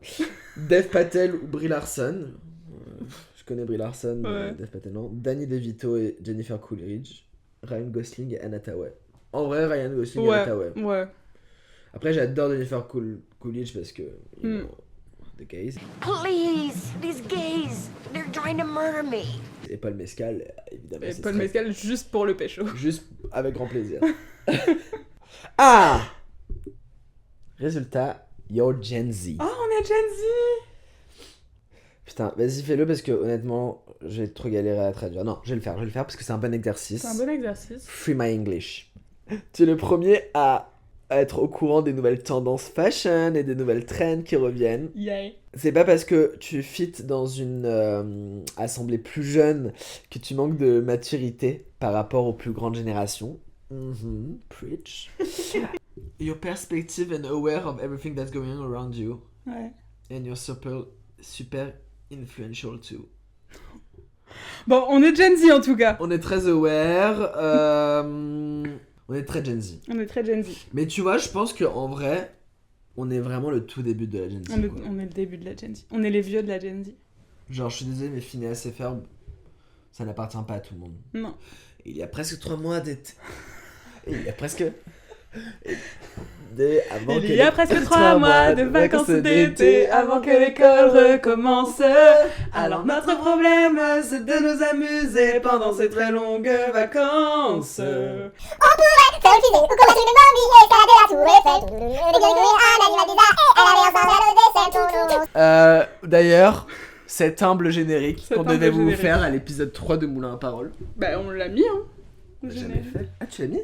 Dev Patel ou Brie Larson. Je connais Brie Larson, mais Dev Patel non. Danny DeVito et Jennifer Coolidge. Ryan Gosling et Anna Thaoué. En vrai, Ryan Gosling et Anna Thaoué. Ouais. Après, j'adore Jennifer Coolidge parce que... You know, the gays. Please, these gays, they're trying to murder me. Et Paul Mescal, évidemment. Et c'est Paul très- Mescal juste pour le pécho. Juste avec grand plaisir. Ah! Résultat, you're Gen Z. Oh, on est Gen Z. Putain, vas-y, fais-le parce que honnêtement, j'ai trop galéré à traduire. Non, je vais le faire parce que c'est un bon exercice. C'est un bon exercice. Free my English. Tu es le premier à être au courant des nouvelles tendances fashion et des nouvelles trends qui reviennent. Yay. C'est pas parce que tu fites dans une assemblée plus jeune que tu manques de maturité par rapport aux plus grandes générations. Preach. Your perspective and aware of everything that's going on around you. Ouais. And you're super influential too. Bon, on est Gen Z en tout cas. On est très aware. On est très Gen Z. On est très Gen Z. Mais tu vois, je pense qu'en vrai, on est vraiment le tout début de la Gen Z. On est le début de la Gen Z. On est les vieux de la Gen Z. Genre, je suis désolé, mais Phineas et Ferb, ça n'appartient pas à tout le monde. Non. Il y a presque 3 mois d'été. Il y a presque... Il y a presque 3 mois de vacances d'été avant que l'école recommence. Alors notre problème, c'est de nous amuser pendant ces très longues vacances. D'ailleurs, cet humble générique Cet qu'on humble devait vous générique. faire à l'épisode 3 de Moulin à Parole. Bah on l'a mis hein. Le Jamais générique. fait. Ah, tu l'as mis?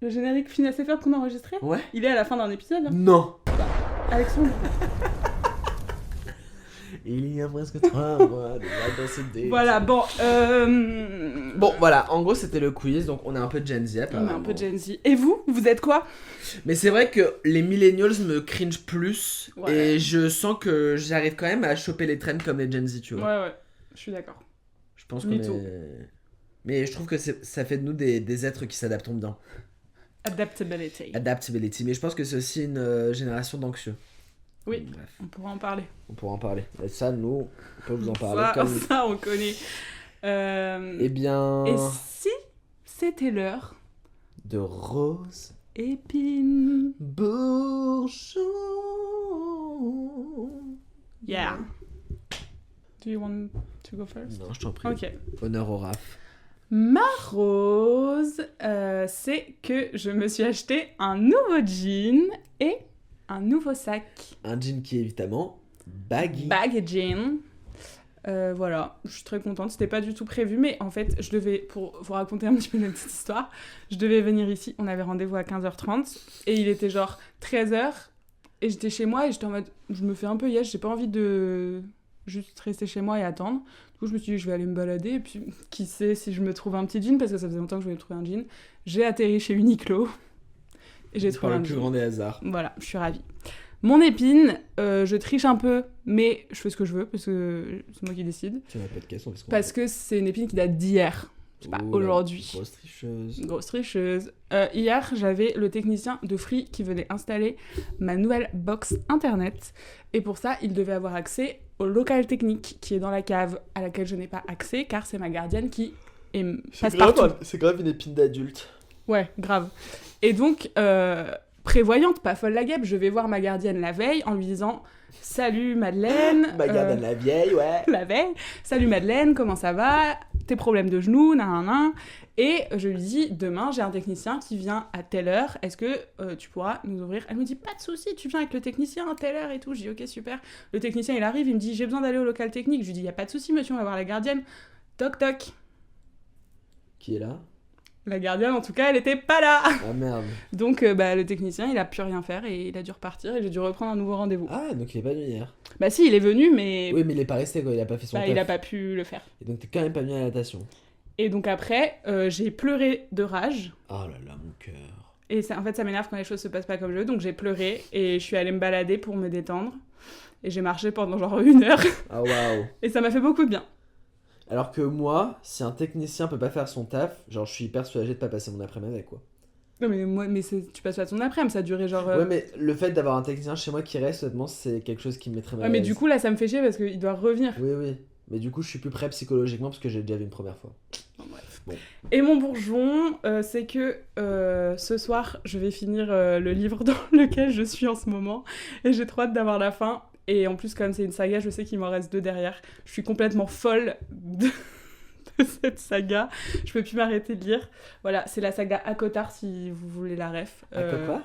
Le générique Phineas et Ferb qu'on a enregistré. Ouais. Il est à la fin d'un épisode. Hein. Non. Alexandre. Il y a presque 3 mois de vacances d'été. Voilà, bon. Bon, voilà, en gros, c'était le quiz, donc on est un peu Gen Z. On est apparemment. un peu Gen Z. Et vous êtes quoi? Mais c'est vrai que les millennials me cringe plus, Ouais. et je sens que j'arrive quand même à choper les trends comme les Gen Z, tu vois. Ouais, je suis d'accord. Je pense Me qu'on too. est... Mais je trouve que ça fait de nous des êtres qui s'adaptent bien. Adaptability. Adaptability. Mais je pense que c'est aussi une génération d'anxieux. Oui, Bref, on pourra en parler. on pourra en parler. Et ça, nous, on peut vous en parler. Ça, on connaît. Eh bien... Et si c'était l'heure De Rose épine? Bourgeon. Yeah. Do you want to go first? Non, je t'en prie. Ok. Honneur au Raph. Ma rose, c'est que je me suis acheté un nouveau jean et un nouveau sac. Un jean qui est évidemment baggy. Bag jean. Voilà, je suis très contente. C'était pas du tout prévu, mais en fait, je devais, pour vous raconter un petit peu la petite histoire, je devais venir ici. On avait rendez-vous à 15h30 et il était genre 13h et j'étais chez moi et j'étais en mode, je me fais un peu j'ai pas envie de juste rester chez moi et attendre. Du coup, je me suis dit, je vais aller me balader et puis qui sait si je me trouve un petit jean parce que ça faisait longtemps que je voulais trouver un jean. J'ai atterri chez Uniqlo et j'ai trouvé Par un le plus jean. grand des hasards. Voilà, je suis ravie. Mon épine, je triche un peu, mais je fais ce que je veux, parce que c'est moi qui décide. Tu n'as pas de question Parce que c'est une épine qui date d'hier, c'est pas aujourd'hui. Grosse tricheuse. Grosse tricheuse. Hier, j'avais le technicien de Free qui venait installer ma nouvelle box internet. Et pour ça, il devait avoir accès au local technique qui est dans la cave, à laquelle je n'ai pas accès, car c'est ma gardienne qui passe partout. C'est grave une épine d'adulte. Ouais, grave. Et donc, prévoyante, pas folle la guêpe, je vais voir ma gardienne la veille en lui disant « Salut Madeleine !» Ma gardienne la vieille, ouais. La veille. « Salut Madeleine, comment ça va? Tes problèmes de genoux, nan. » Et je lui dis « Demain, j'ai un technicien qui vient à telle heure, est-ce que tu pourras nous ouvrir ?» Elle me dit « Pas de souci, tu viens avec le technicien à telle heure et tout. » Je dis « Ok, super. » Le technicien, il arrive, il me dit « J'ai besoin d'aller au local technique. » Je lui dis « Y a pas de souci, monsieur, on va voir la gardienne. » Toc, toc. Qui est là? La gardienne, en tout cas, elle était pas là. Ah merde. Donc, le technicien, il a pu rien faire et il a dû repartir et j'ai dû reprendre un nouveau rendez-vous. Ah, donc il est pas venu hier. Bah si, il est venu, mais... Oui, mais il est pas resté, quoi. Il a pas fait son taf. il a pas pu le faire. Et donc t'es quand même pas venu à la natation. Et donc après, j'ai pleuré de rage. Oh là là, mon cœur. Et en fait, ça m'énerve quand les choses se passent pas comme je veux. Donc j'ai pleuré et je suis allée me balader pour me détendre. Et j'ai marché pendant genre 1 heure. Ah waouh. Et ça m'a fait beaucoup de bien. Alors que moi, si un technicien peut pas faire son taf, genre je suis hyper soulagé de pas passer mon après-midi avec, quoi. Non mais tu passes pas ton après-midi, ça a duré genre... Ouais, mais le fait d'avoir un technicien chez moi qui reste, honnêtement, c'est quelque chose qui me met très mal à mais l'aise. du coup là ça me fait chier parce qu'il doit revenir. Oui. Mais du coup, je suis plus prêt psychologiquement parce que j'ai déjà vu une première fois. Bref. Bon. Et mon bourgeon, c'est que ce soir, je vais finir le livre dans lequel je suis en ce moment. Et j'ai trop hâte d'avoir la fin. Et en plus, comme c'est une saga, je sais qu'il m'en reste 2 derrière. Je suis complètement folle de cette saga. Je peux plus m'arrêter de lire. Voilà, c'est la saga ACOTAR si vous voulez la ref. Quoi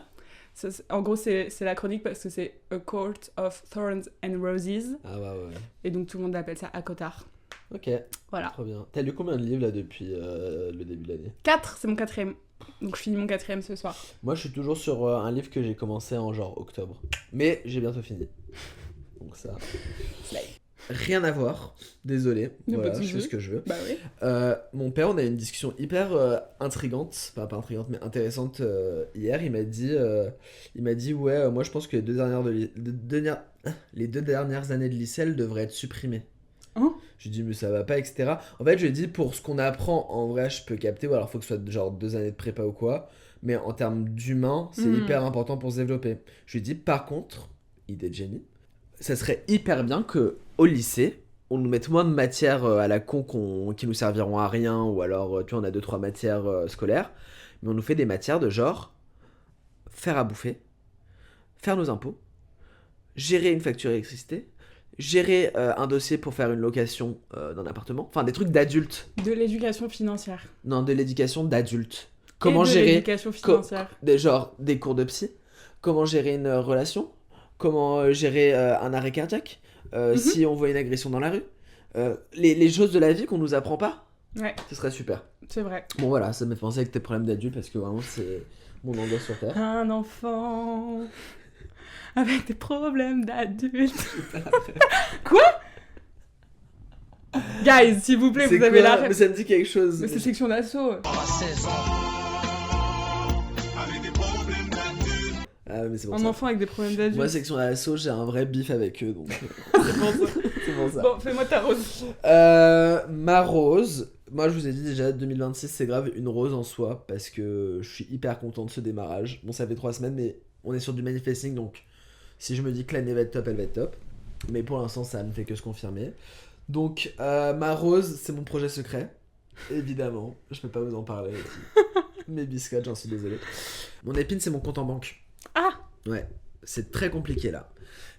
En gros, c'est la chronique parce que c'est A Court of Thorns and Roses. Ah ouais. Et donc tout le monde appelle ça ACOTAR. Ok. Voilà. Trop bien. T'as lu combien de livres là depuis le début de l'année ? 4, c'est mon 4e. Donc je finis mon 4e ce soir. Moi, je suis toujours sur un livre que j'ai commencé en genre octobre. Mais j'ai bientôt fini. Donc ça... Rien à voir, désolé. Voilà, je fais ce que je veux. Bah oui. Mon père, on a eu une discussion hyper intrigante, pas intrigante, mais intéressante hier. Il m'a dit ouais, moi je pense que les 2 dernières années de lycée, elles devraient être supprimées. Hein ? Je lui ai dit mais ça va pas, etc. En fait, je lui ai dit pour ce qu'on apprend, en vrai, je peux capter, ou alors faut que ce soit genre 2 années de prépa ou quoi. Mais en termes d'humain, c'est hyper important pour se développer. Je lui ai dit par contre, idée de génie, ça serait hyper bien que au lycée, on nous mette moins de matières à la con qui nous serviront à rien, ou alors, tu vois, on a 2-3 matières scolaires, mais on nous fait des matières de genre faire à bouffer, faire nos impôts, gérer une facture d'électricité, gérer un dossier pour faire une location d'un appartement, enfin des trucs d'adultes. De l'éducation financière. Non, de l'éducation d'adultes. Comment Et de gérer l'éducation financière. genre des cours de psy, comment gérer une relation, comment gérer un arrêt cardiaque, si on voit une agression dans la rue, les choses de la vie qu'on nous apprend pas. Ouais. Ce serait super. C'est vrai. Bon voilà, ça me fait penser avec tes problèmes d'adulte parce que vraiment c'est mon angoisse sur terre. Un enfant avec des problèmes d'adulte. Quoi ? Guys, s'il vous plaît, C'est vous avez quoi ? la Mais ça me dit quelque chose. Mais c'est section d'assaut. Ah mais c'est bon. Un enfant avec des problèmes d'adulte. Moi section d'assaut, j'ai un vrai bif avec eux donc. C'est pour ça. Bon, fais-moi ta rose. Ma rose, moi je vous ai dit déjà 2026 c'est grave une rose en soi parce que je suis hyper content de ce démarrage. Bon ça fait 3 semaines mais on est sur du manifesting donc si je me dis que l'année va être top, elle va être top. Mais pour l'instant ça ne fait que se confirmer. Donc ma rose c'est mon projet secret. Évidemment, je peux pas vous en parler. Mes biscottes, j'en suis désolé. Mon épine c'est mon compte en banque. Ah. Ouais, c'est très compliqué là.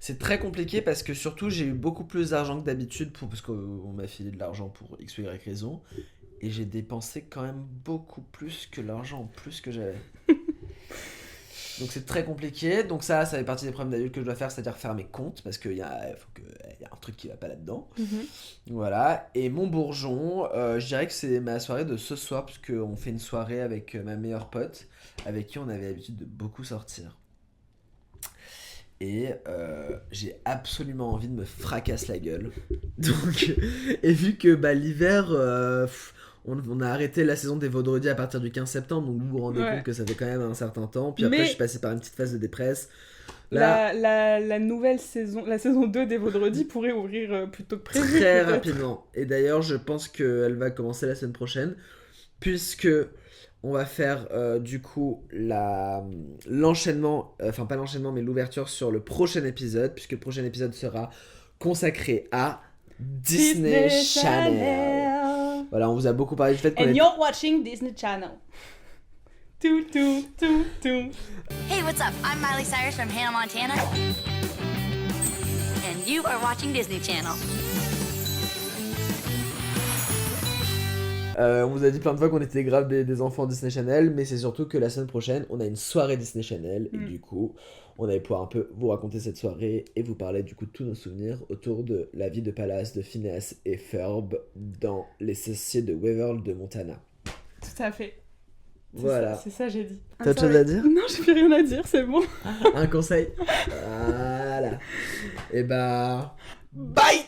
C'est très compliqué parce que surtout j'ai eu beaucoup plus d'argent que d'habitude parce qu'on m'a filé de l'argent pour X ou Y raison et j'ai dépensé quand même beaucoup plus que l'argent en plus que j'avais. Donc c'est très compliqué. Donc ça fait partie des problèmes d'adulte que je dois faire, c'est-à-dire faire mes comptes parce qu'il y a un truc qui va pas là-dedans. Voilà. Et mon bourgeon, je dirais que c'est ma soirée de ce soir parce qu'on fait une soirée avec ma meilleure pote avec qui on avait l'habitude de beaucoup sortir. Et j'ai absolument envie de me fracasser la gueule. Donc, et vu que l'hiver, on a arrêté la saison des vendredis à partir du 15 septembre, donc vous vous rendez compte que ça fait quand même un certain temps. Puis après, je suis passé par une petite phase de dépresse. Là, la nouvelle saison, la saison 2 des vendredis pourrait ouvrir plus tôt que prévu. Très rapidement. Et d'ailleurs, je pense qu'elle va commencer la semaine prochaine, puisque on va faire du coup l'enchaînement, enfin pas l'enchaînement mais l'ouverture sur le prochain épisode, puisque le prochain épisode sera consacré à Disney Channel. Voilà, on vous a beaucoup parlé du fait qu'on And you're watching Disney Channel. Hey, what's up? I'm Miley Cyrus from Hannah Montana. And you are watching Disney Channel. On vous a dit plein de fois qu'on était grave des enfants Disney Channel, mais c'est surtout que la semaine prochaine, on a une soirée Disney Channel, et du coup, on allait pouvoir un peu vous raconter cette soirée et vous parler du coup de tous nos souvenirs autour de la vie de palace de Phineas et Ferb dans les sorciers de Waverly de Montana. Tout à fait. Voilà. C'est ça, j'ai dit. T'as autre chose à dire? Non, j'ai plus rien à dire, c'est bon. Un conseil? Voilà. Et bah... Bye!